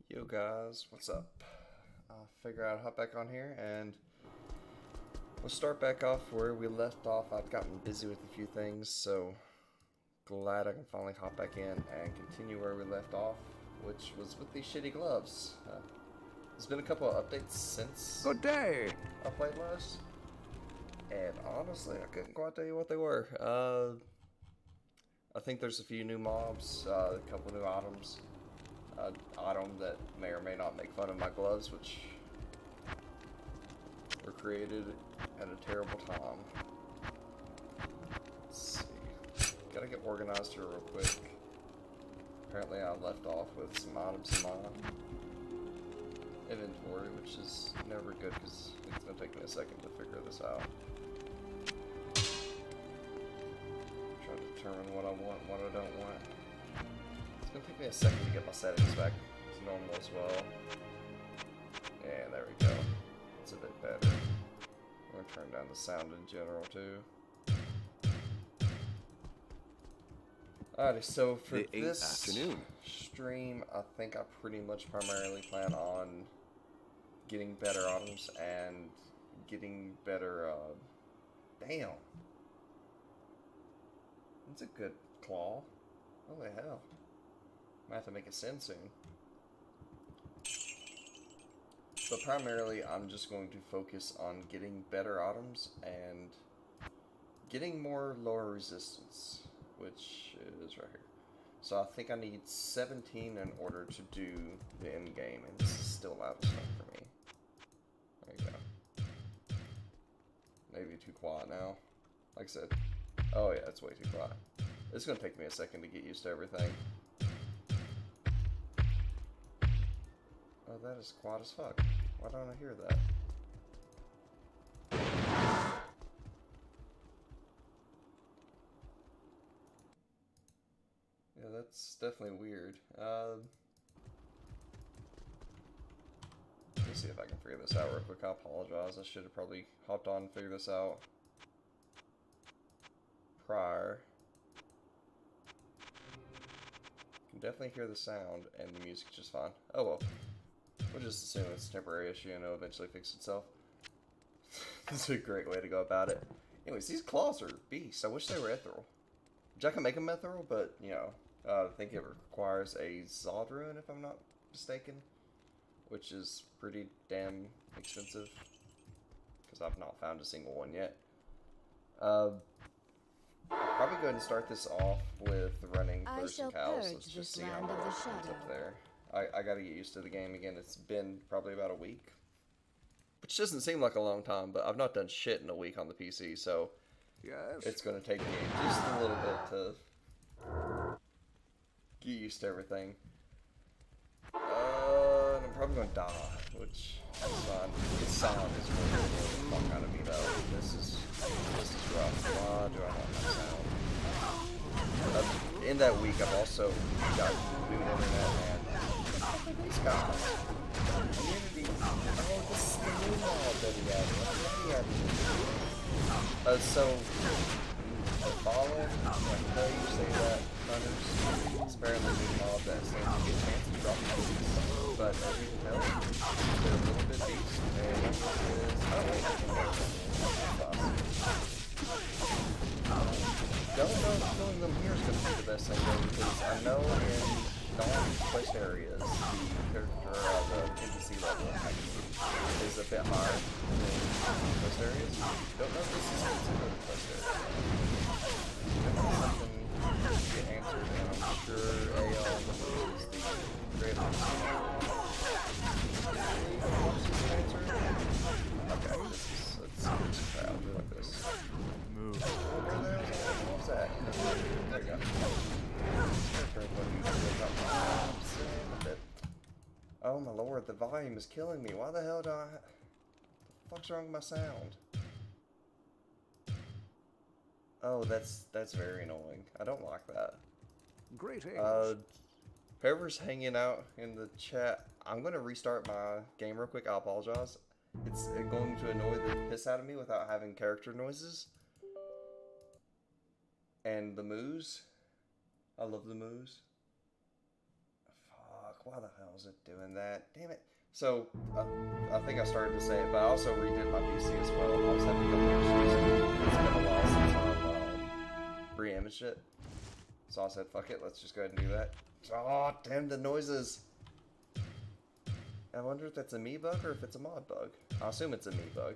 Yo guys, what's up? I'll figure out how to hop back on here and we'll start back off where we left off. I've gotten busy with a few things, so glad I can finally hop back in and continue where we left off, which was with these shitty gloves. There's been a couple of updates since Good day. I played last, and honestly I couldn't quite tell you what they were. I think there's a few new mobs, a couple new items. Item that may or may not make fun of my gloves, which were created at a terrible time. Let's see. Gotta get organized here real quick. Apparently I left off with some items in my inventory, which is never good because it's gonna take me a second to figure this out. Try to determine what I want and what I don't want. It's gonna take me a second to get my settings back to normal as well. And there we go. It's a bit better. I'm gonna turn down the sound in general too. Alrighty, so for this afternoon stream, I think I pretty much primarily plan on getting better items and getting better, damn. That's a good claw. Holy hell. Might have to make a send soon. But primarily, I'm just going to focus on getting better items and getting more lower resistance, which is right here. So I think I need 17 in order to do the end game, and this is still loud as fuck for me. There you go. Maybe too quiet now. Like I said, oh yeah, it's way too quiet. It's gonna take me a second to get used to everything. Oh, that is quiet as fuck. Why don't I hear that? Yeah, that's definitely weird. Let me see if I can figure this out real quick. I apologize. I should have probably hopped on and figured this out prior. Can definitely hear the sound and the music just fine. Oh well. We'll just assume it's a temporary issue and it'll eventually fix itself. This is a great way to go about it. Anyways, these claws are beasts. I wish they were ethereal. Which I can make them ethereal, but, you know, I think it requires a Zod rune, if I'm not mistaken. Which is pretty damn expensive. Because I've not found a single one yet. I'll probably go ahead and start this off with running first and cows. Let's just see how much comes up there. I gotta get used to the game again. It's been probably about a week. Which doesn't seem like a long time, but I've not done shit in a week on the PC, so yes, it's gonna take me just a little bit to get used to everything. And I'm probably gonna die, which is fine. This sound is really the fuck out of me though. This is rough. Why do I not have sound? In that week, I've also got new internet and these guys. Community. Oh, this is the new mod that we have. So the fallen, like how you say that hunters, it's apparently a new mob that stands a good chance of dropping booties. But as you can tell, they're a little bit beast. And is, I don't like don't know if killing them here is going to be the best thing though, because I know in non-quest areas, the character the NPC level is a bit higher than quest areas. Don't know if this is considered a quest area. Something to get answered, and I'm sure Aeon is the creator. Okay, let's switch the crowd. We like this. Move. What was that? There you go. Oh my lord, the volume is killing me. Why the hell do I... The fuck's wrong with my sound? Oh, that's very annoying. I don't like that. Greetings. Whoever's hanging out in the chat, I'm gonna restart my game real quick. I apologize. It's going to annoy the piss out of me without having character noises. And the moos. I love the moos. Fuck, why the hell is it doing that? Damn it. So, I think I started to say it, but I also redid my PC as well. I was having a couple issues. It's been a while since I've re-imaged it. So I said, fuck it, let's just go ahead and do that. Oh, damn the noises. I wonder if that's a me bug or if it's a mod bug. I assume it's a me bug.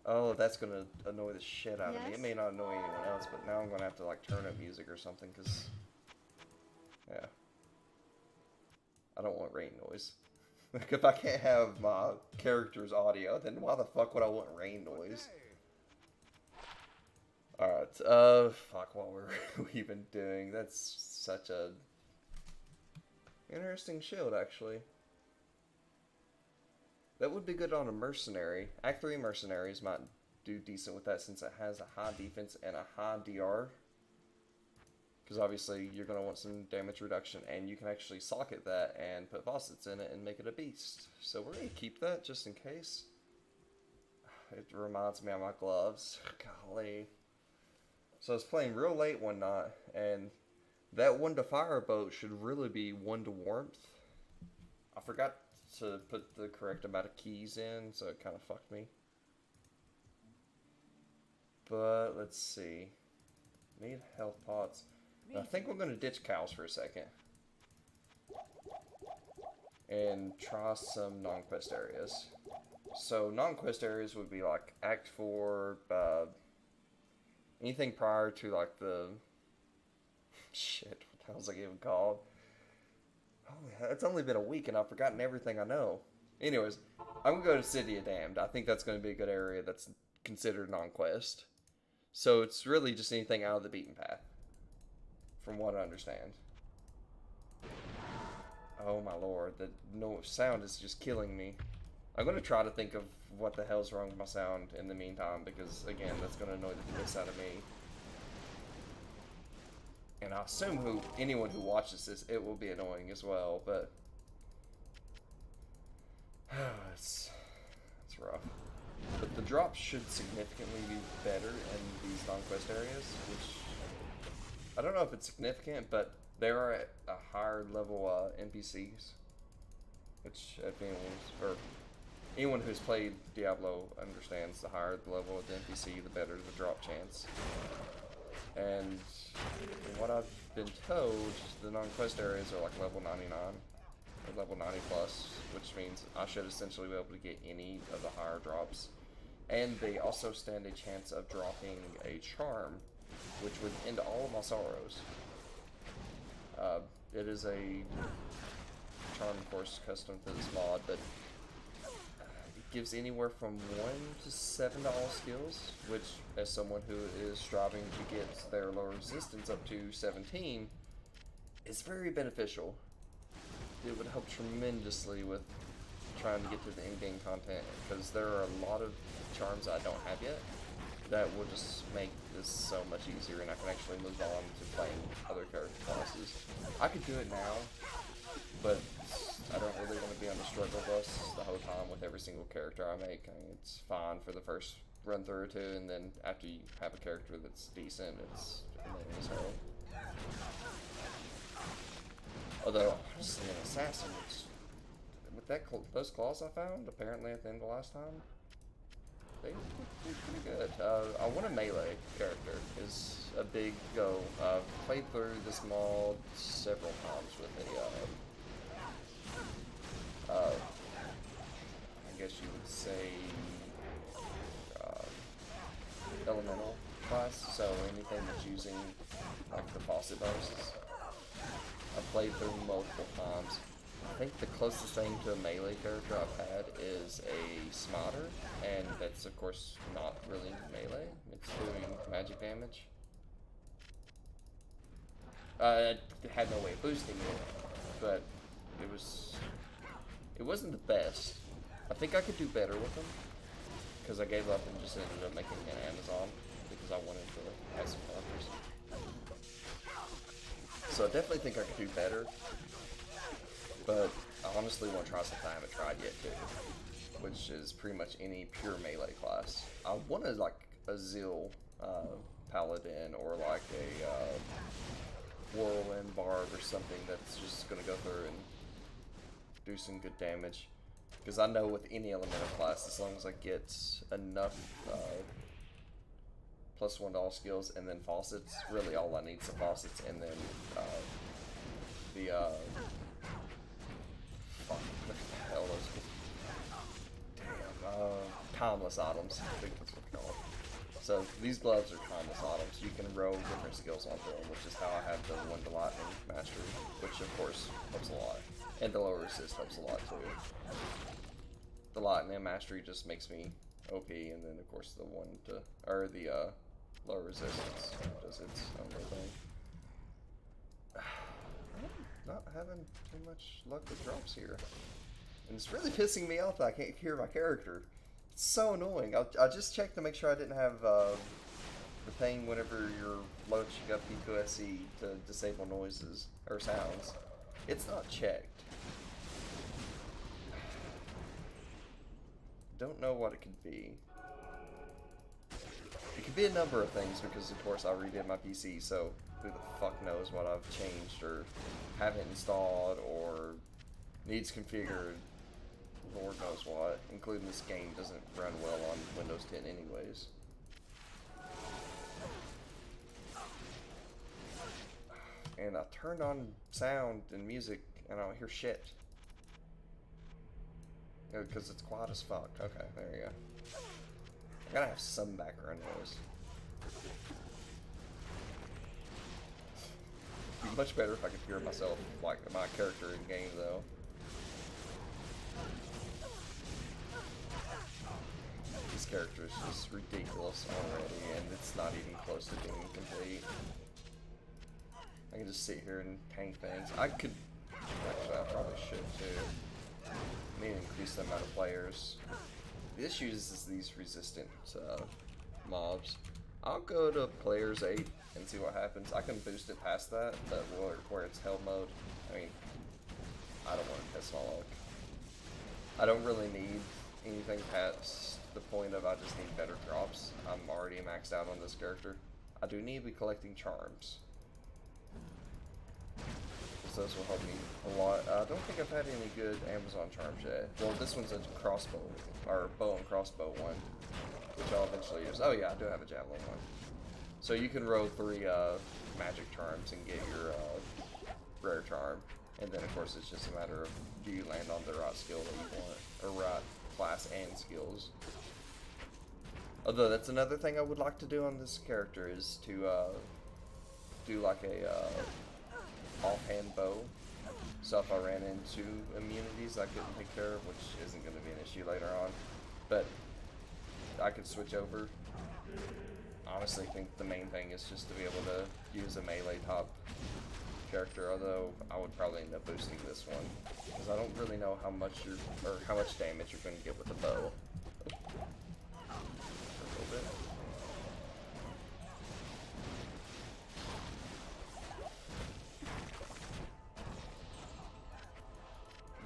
Oh, that's gonna annoy the shit out of me. It may not annoy anyone else, but now I'm gonna have to like turn up music or something, cause yeah, I don't want rain noise. Like if I can't have my character's audio, then why the fuck would I want rain noise? Alright, fuck, what were we even doing? That's such a interesting shield, actually. That would be good on a mercenary. Act 3 mercenaries might do decent with that since it has a high defense and a high DR. Because obviously you're going to want some damage reduction, and you can actually socket that and put faucets in it and make it a beast. So we're going to keep that just in case. It reminds me of my gloves. Golly. So I was playing real late one night, and that 1 to fire boat should really be 1 to warmth. I forgot to put the correct amount of keys in, so it kind of fucked me. But let's see. Need health pots. I think we're going to ditch cows for a second. And try some non-quest areas. So non-quest areas would be like Act 4, anything prior to like the... Shit, what the hell's it even called? Oh, it's only been a week and I've forgotten everything I know. Anyways, I'm going to go to City of Damned. I think that's going to be a good area that's considered non-quest. So it's really just anything out of the beaten path, from what I understand. Oh my lord, the sound is just killing me. I'm going to try to think of what the hell's wrong with my sound in the meantime, because again, that's going to annoy the piss out of me. And I assume anyone who watches this, it will be annoying as well, but it's rough. But the drops should significantly be better in these non-quest areas, which I don't know if it's significant, but they are at a higher level NPCs, which if anyone who's played Diablo understands, the higher the level of the NPC, the better the drop chance. And from what I've been told, the non-quest areas are like level 99, or level 90 plus, which means I should essentially be able to get any of the higher drops. And they also stand a chance of dropping a charm, which would end all of my sorrows. It is a charm, of course, custom to this mod, but it gives anywhere from 1 to $7 skills, which, as someone who is striving to get their lower resistance up to 17, is very beneficial. It would help tremendously with trying to get to the in-game content, because there are a lot of charms I don't have yet that will just make this so much easier, and I can actually move on to playing other character classes. I could do it now, but I don't really want to be on the struggle bus the whole time with every single character I make. I mean, it's fine for the first run through too, and then after you have a character that's decent, it's annoying as hell. Although, honestly, an assassin, with those claws I found, apparently at the end of last time, they do pretty good. I want a melee character is a big go. Played through this mod several times with a, I guess you would say, elemental class, so anything that's using like the faucet bonuses. I've played through multiple times. I think the closest thing to a melee character I've had is a Smiter, and that's of course not really melee. It's doing magic damage. I had no way of boosting it, but it wasn't the best. I think I could do better with them, because I gave up and just ended up making an Amazon because I wanted to have some characters. So I definitely think I could do better, but I honestly want to try something I haven't tried yet too, which is pretty much any pure melee class. I wanted like a Zeal Paladin or like a Whirlwind Barb or something that's just going to go through and do some good damage. Because I know with any elemental class, as long as I get enough +1 to all skills and then faucets, really all I need is the faucets and then the fuck, what the hell those? Damn, timeless items. I think that's what they're called. So these gloves are timeless items. You can roll different skills onto them, which is how I have the 1 to lightning mastery, which of course helps a lot, and the lower resist helps a lot too. The lightning mastery just makes me OP, and then of course the 1 to, or the lower resistance does its own little thing. I'm not having too much luck with drops here, and it's really pissing me off that I can't hear my character. It's so annoying. I just checked to make sure I didn't have the thing whenever you're loading up P2SE to disable noises or sounds. It's not checked. Don't know what it could be. It could be a number of things because of course I redid my PC, so who the fuck knows what I've changed or haven't installed or needs configured. Lord knows what, including this game doesn't run well on Windows 10 anyways. And I turned on sound and music and I don't hear shit. Because it's quiet as fuck. Okay, there you go. I gotta have some background noise. It'd be much better if I could hear myself, like my character in game though. This character is just ridiculous already, and it's not even close to being complete. I can just sit here and tank things. Actually, I probably should too. I need to increase the amount of players. The issue is these resistant mobs. I'll go to players 8 and see what happens. I can boost it past that, but where it's hell mode, I mean, I don't want to test my luck. I don't really need anything past the point of I just need better drops. I'm already maxed out on this character. I do need to be collecting charms. Those will help me a lot. I don't think I've had any good Amazon charms yet. Well, this one's a crossbow, or bow and crossbow one, which I'll eventually use. Oh yeah, I do have a javelin one. So you can roll 3 magic charms and get your rare charm. And then of course it's just a matter of do you land on the right skill that you want, or right class and skills. Although that's another thing I would like to do on this character is to do like a offhand bow. So if I ran into immunities I couldn't take care of, which isn't going to be an issue later on, but I could switch over. Honestly, I think the main thing is just to be able to use a melee top character, although I would probably end up boosting this one because I don't really know how much how much damage you're going to get with a bow. A little bit.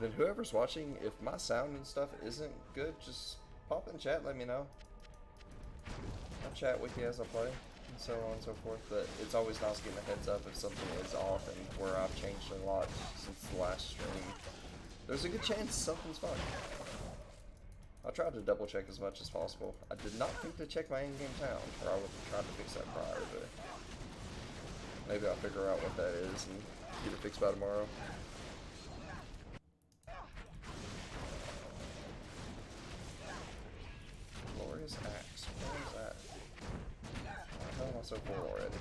Then whoever's watching, if my sound and stuff isn't good, just pop in chat, let me know. I'll chat with you as I play, and so on and so forth, but it's always nice getting a heads up if something is off and where I've changed a lot since the last stream. There's a good chance something's fine. I tried to double check as much as possible. I did not think to check my in-game town, or I would have tried to fix that prior, but maybe I'll figure out what that is and get it fixed by tomorrow. Glorious Axe. Where is that? How am I so full already?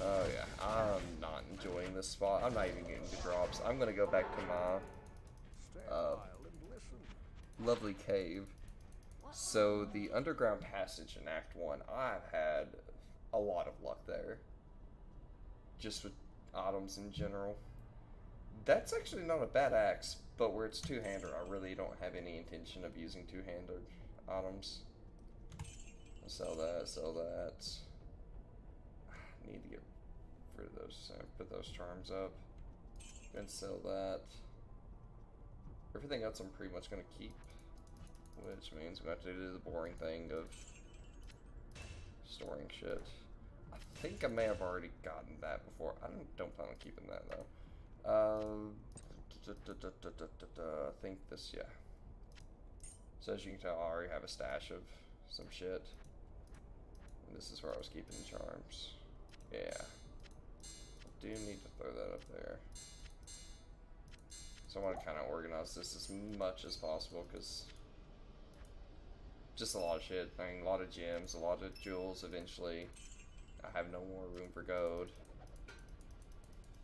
Oh yeah, I'm not enjoying this spot. I'm not even getting the drops. I'm gonna go back to my lovely cave. So the underground passage in Act 1, I've had a lot of luck there. Just with items in general. That's actually not a bad axe, but where it's two-handed, I really don't have any intention of using two-handed items. Sell that, sell that. Need to get rid of those, put those charms up. Then sell that. Everything else I'm pretty much going to keep. Which means we have to do the boring thing of storing shit. I think I may have already gotten that before. I don't plan on keeping that though. I think this, yeah. So as you can tell, I already have a stash of some shit. And this is where I was keeping the charms. Yeah. I do need to throw that up there. So I want to kind of organize this as much as possible because just a lot of shit. I mean, a lot of gems, a lot of jewels eventually. I have no more room for gold.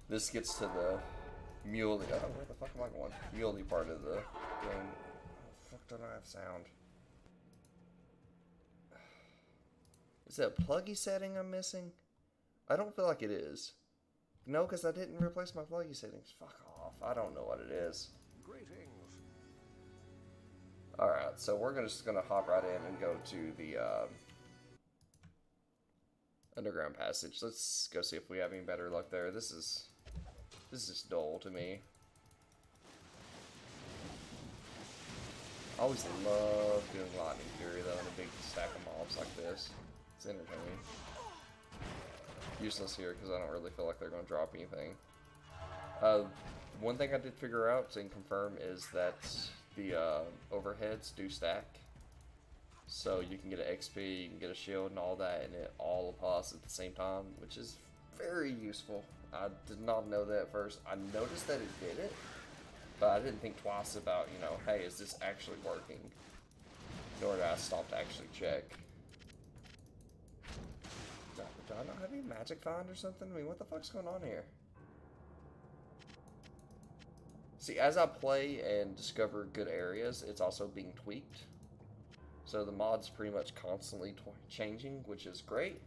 This gets to the muley. Oh, where the fuck am I going? Muley part of the game. Oh, fuck, don't I have sound? Is that a pluggy setting I'm missing? I don't feel like it is. No, because I didn't replace my pluggy settings. Fuck off. I don't know what it is. Alright, so we're just gonna hop right in and go to the underground passage. Let's go see if we have any better luck there. This is dull to me. I always love doing lightning fury though in a big stack of mobs like this. It's entertaining. Useless here because I don't really feel like they're gonna drop anything. One thing I did figure out and confirm is that the overheads do stack. So you can get an XP, you can get a shield and all that, and it all applies at the same time, which is very useful. I did not know that at first. I noticed that it did it, but I didn't think twice about, you know, hey, is this actually working? Nor did I stop to actually check. Do I not have any magic find or something? I mean, what the fuck's going on here? See, as I play and discover good areas, it's also being tweaked. So the mod's pretty much constantly changing, which is great.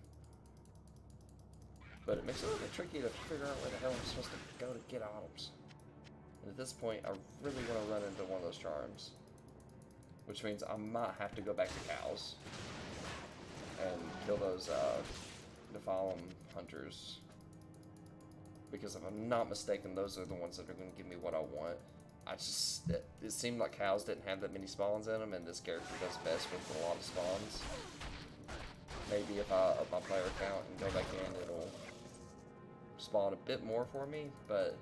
But it makes it a little bit tricky to figure out where the hell I'm supposed to go to get items. And at this point, I really want to run into one of those charms. Which means I might have to go back to cows. And kill those Nephilim hunters. Because if I'm not mistaken, those are the ones that are going to give me what I want. It seemed like cows didn't have that many spawns in them, and this character does best with a lot of spawns. Maybe if I up my player count and go back in, it'll spawn a bit more for me, but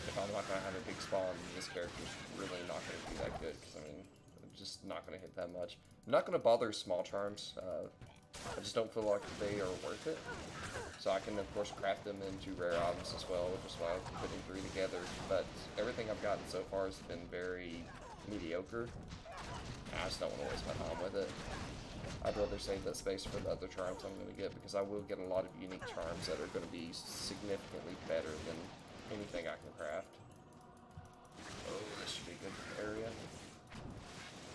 if I'm not going to have a big spawn, this character's really not going to be that good, because I mean, I'm just not going to hit that much. I'm not going to bother small charms. I just don't feel like they are worth it. So I can, of course, craft them into rare items as well, which is why I'm putting 3 together. But everything I've gotten so far has been very mediocre. I just don't want to waste my time with it. I'd rather save that space for the other charms I'm going to get, because I will get a lot of unique charms that are going to be significantly better than anything I can craft. Oh, this should be a good area.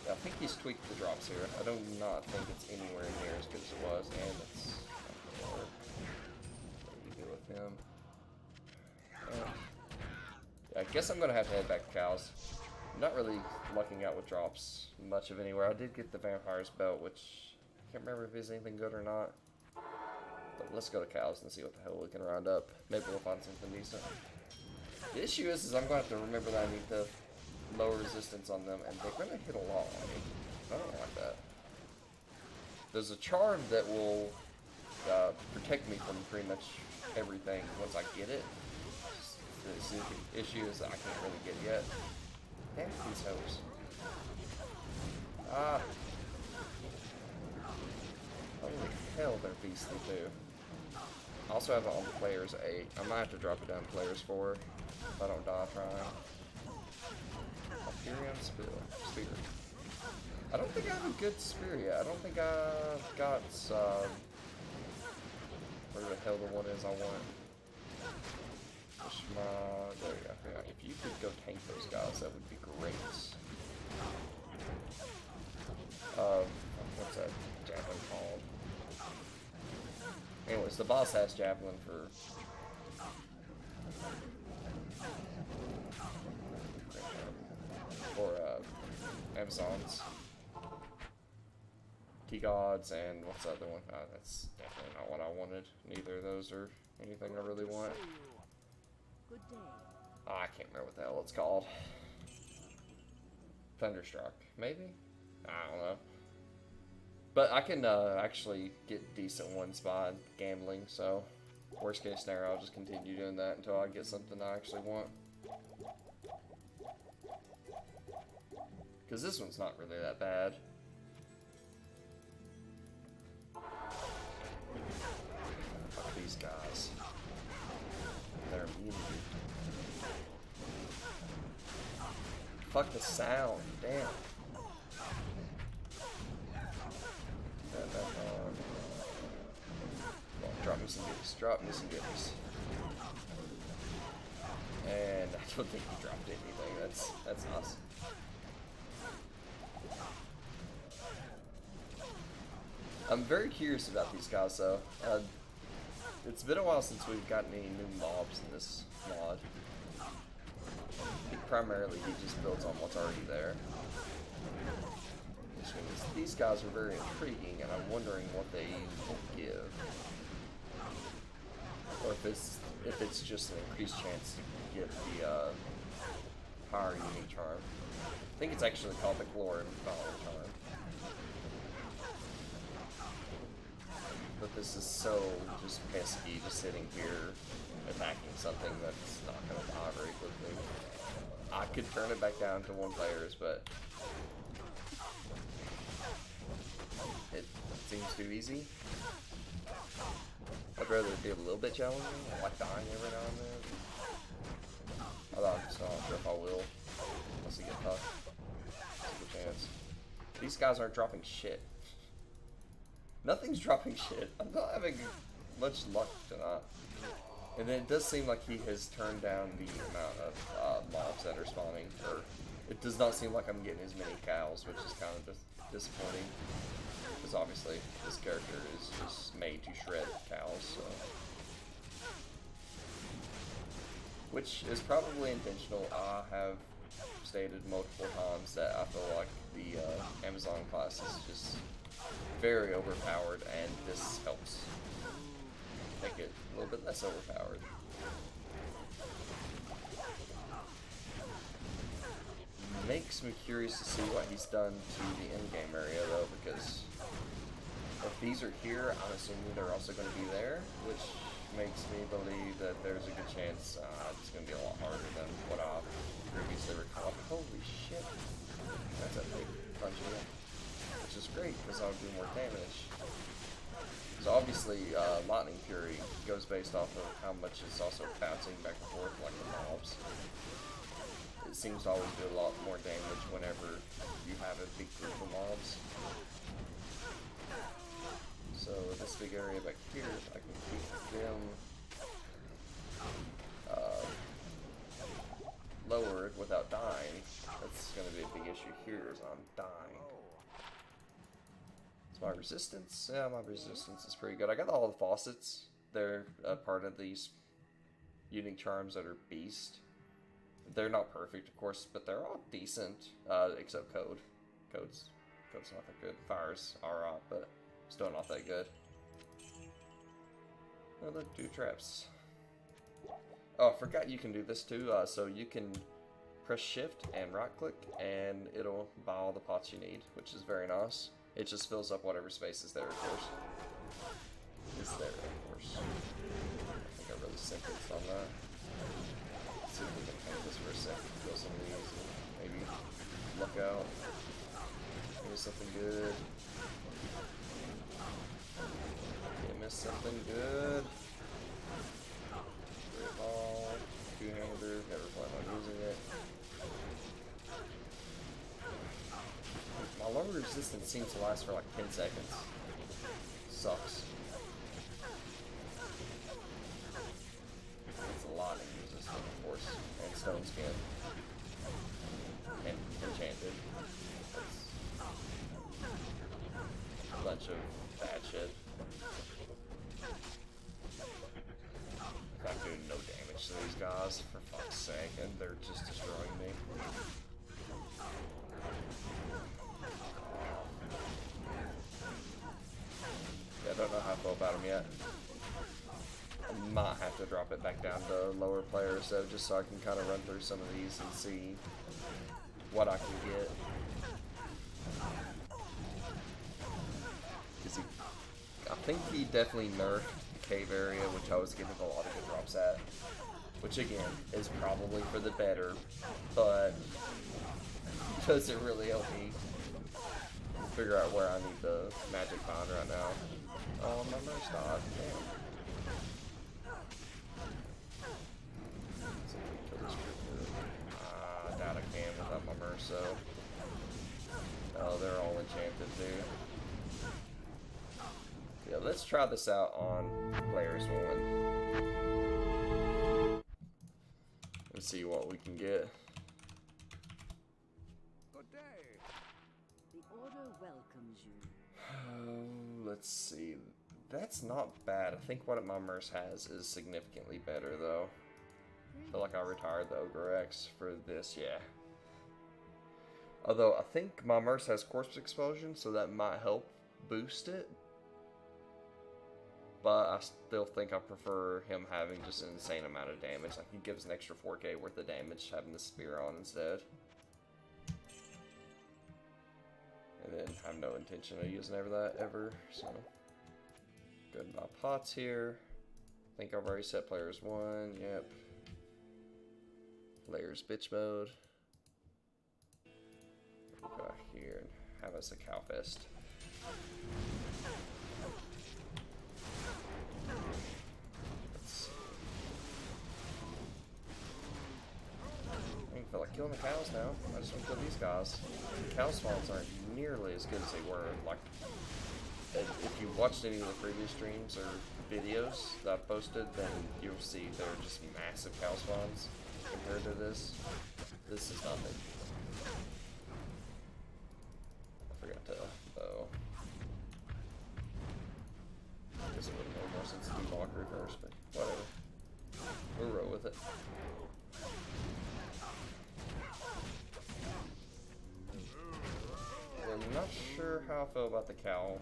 Yeah, I think he's tweaked the drops here. I do not think it's anywhere near as good as it was, and it's not going to work. Him. Yeah, I guess I'm gonna have to head back to cows. I'm not really lucking out with drops much of anywhere. I did get the vampire's belt, which I can't remember if it's anything good or not. But let's go to cows and see what the hell we can round up. Maybe we'll find something decent. The issue is I'm gonna have to remember that I need to lower resistance on them, and they're gonna hit a lot on me. I don't like that. There's a charm that will protect me from pretty much everything once I get it. The issue is that I can't really get it yet. Damn these hoes. Ah. Holy hell, they're beastly too. I also have it on players 8. I might have to drop it down to players 4 if I don't die trying. Hyperion Spear. I don't think I have a good spear yet. I don't think I've got where the hell the one is I want. There we go. Yeah, if you could go tank those guys, that would be great. What's that javelin called? Anyways, the boss has javelin for Amazons, Key Gods, and what's the other one? That's definitely not what I wanted. Neither of those are anything I really want. Good day. Oh, I can't remember what the hell it's called. Thunderstruck, maybe? I don't know. But I can actually get decent ones by gambling, so worst case scenario, I'll just continue doing that until I get something I actually want. Because this one's not really that bad. Fuck these guys. Their immunity. Fuck the sound, damn. Well, drop me some goodies. Drop me some goodies. And I don't think he dropped anything. That's awesome. I'm very curious about these guys though. It's been a while since we've gotten any new mobs in this mod. I think primarily he just builds on what's already there. Which means these guys are very intriguing, and I'm wondering what they will give. Or if it's just an increased chance to get the higher unique charm. I think it's actually called the Glory Valor charm. But this is so just pesky, just sitting here attacking something that's not going to die very quickly. I could turn it back down to 1 players, but it seems too easy. I'd rather be a little bit challenging, I like dying every now and then. Although I'm just not sure if I will, unless it gets tough. There's a good chance. These guys aren't dropping shit. Nothing's dropping shit. I'm not having much luck tonight. And then it does seem like he has turned down the amount of mobs that are spawning. Or it does not seem like I'm getting as many cows, which is kind of disappointing. Because obviously this character is just made to shred cows, so. Which is probably intentional. I have stated multiple times that I feel like the Amazon class is just very overpowered, and this helps make it a little bit less overpowered. Makes me curious to see what he's done to the in-game area though, because if these are here, I'm assuming they're also going to be there, which makes me believe that there's a good chance it's going to be a lot harder than what I previously recalled. Holy shit, that's a big punch in it. Which is great, because I'll do more damage. So obviously, Lightning Fury goes based off of how much it's also bouncing back and forth like the mobs. It seems to always do a lot more damage whenever you have a big group of mobs. So this big area back here, I can keep them lowered without dying. That's going to be a big issue here, is I'm dying. My resistance? Yeah, my resistance is pretty good. I got all the faucets. They're part of these unique charms that are beast. They're not perfect, of course, but they're all decent, except Code. Code's not that good. Fire's alright, but still not that good. Oh, look, 2 traps. Oh, I forgot you can do this too. So you can press shift and right click and it'll buy all the pots you need, which is very nice. It just fills up whatever space is there, of course. I think I really sentenced on that. Let's see if we can handle this for a second. Kill some of these and maybe look out. Maybe something good. Okay, miss something good. Great ball. Two-hander. Never plan on using it. My longer resistance seems to last for like 10 seconds. Sucks. It's a lot of resistance, of course. And stone skin. And enchanted. That's a bunch of bad shit. I'm doing no damage to these guys, for fuck's sake, and they're just destroying me. Yeah, I don't know how I feel about them yet. I might have to drop it back down to lower players though, just so I can kind of run through some of these and see what I can get. I think he definitely nerfed the cave area, which I was getting a lot of good drops at. Which again, is probably for the better, but does it really help me figure out where I need the magic bond right now? Oh, my merch died. Damn. See if we can kill this creeper. I doubt I can without my merch, so. Oh, they're all enchanted, dude. Yeah, let's try this out on players 1. Let's see what we can get. Good day. The order welcomes you. Let's see. That's not bad. I think what my Merce has is significantly better, though. I feel like I retired the Ogre X for this, yeah. Although, I think my Merce has Corpse Explosion, so that might help boost it. But I still think I prefer him having just an insane amount of damage. Like, he gives an extra 4k worth of damage having the spear on instead. And then I have no intention of using that ever, so. Go to my pots here. I think I've already set players 1, yep. Players bitch mode. We'll go here and have us a cow fest. I feel like killing the cows now. I just want to kill these guys. The cow spawns aren't nearly as good as they were. Like, if you watched any of the previous streams or videos that I posted, then you'll see they're just massive cow spawns compared to this. This is nothing. I forgot to though. I guess it would make more sense to do mockery first, but whatever. We'll roll with it. I'm not sure how I feel about the cow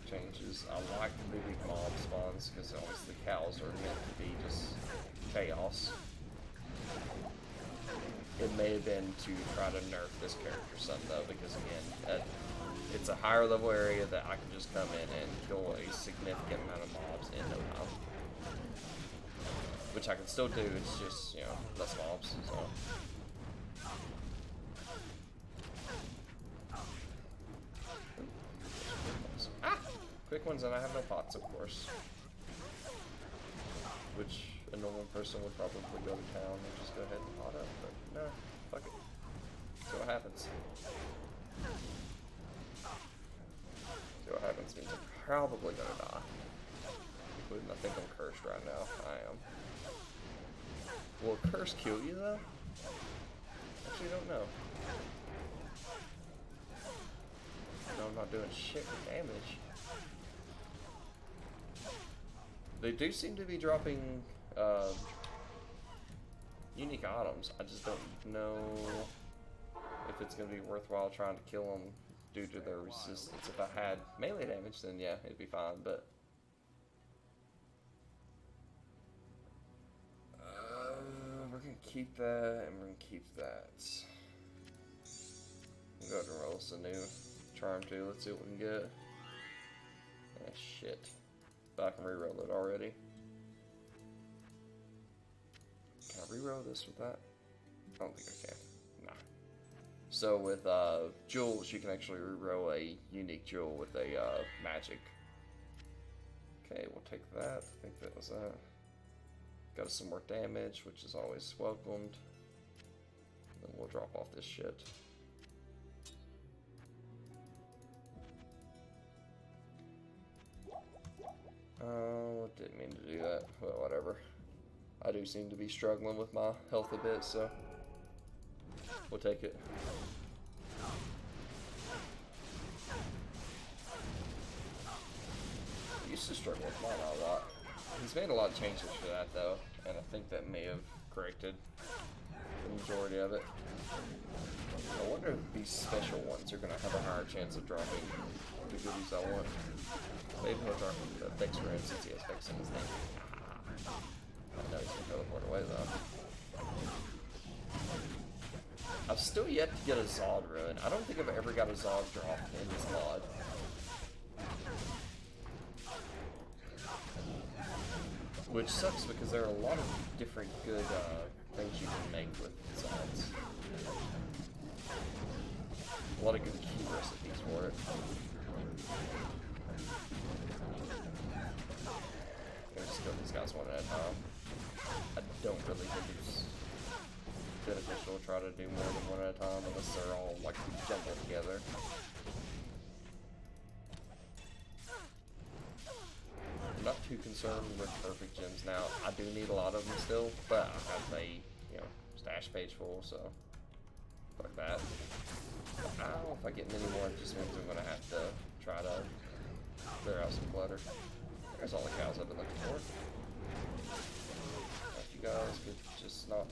changes. I like the big mob spawns because obviously cows are meant to be just chaos. It may have been to try to nerf this character some though, because again, it's a higher level area that I can just come in and kill a significant amount of mobs in no time. Which I can still do, it's just, you know, less mobs, so. Quick ones, and I have no pots, of course. Which a normal person would probably go to town and just go ahead and pot up, but no, fuck it. See what happens. See what happens means I'm probably gonna die. Including, I think I'm cursed right now. I am. Will a curse kill you though? Actually, don't know. No, I'm not doing shit with damage. They do seem to be dropping unique items. I just don't know if it's going to be worthwhile trying to kill them due to their resistance. If I had melee damage, then yeah, it'd be fine, but we're going to keep that, and we're gonna keep that. We'll go ahead and roll us a new charm too. Let's see what we can get. Ah, shit. But I can reroll it already. Can I reroll this with that? I don't think I can. Nah. So with jewels, you can actually reroll a unique jewel with a magic. Okay, we'll take that. I think that was that. Got us some more damage, which is always welcomed. Then we'll drop off this shit. Oh, didn't mean to do that. Well, whatever. I do seem to be struggling with my health a bit, so we'll take it. I used to struggle with mine a lot. He's made a lot of changes for that, though, and I think that may have corrected the majority of it. I wonder if these special ones are going to have a higher chance of dropping the goodies I want. Maybe he'll drop the Vex Red since he has Vex in his name. I know he's going to teleport away, though. I've still yet to get a Zod run. I don't think I've ever got a Zod drop in this mod. Which sucks because there are a lot of different good things you can make with Zods. A lot of good key recipes for it. I'm just kill these guys one at a time. I don't really think it's beneficial to try to do more than one at a time unless they're all like jumbled together. I'm not too concerned with perfect gems now. I do need a lot of them still, but I have a stash page full, so fuck that. But I don't know if I get many more. It just means I'm gonna have to try to clear out some clutter. There's all the cows I've been looking for. If you guys could just not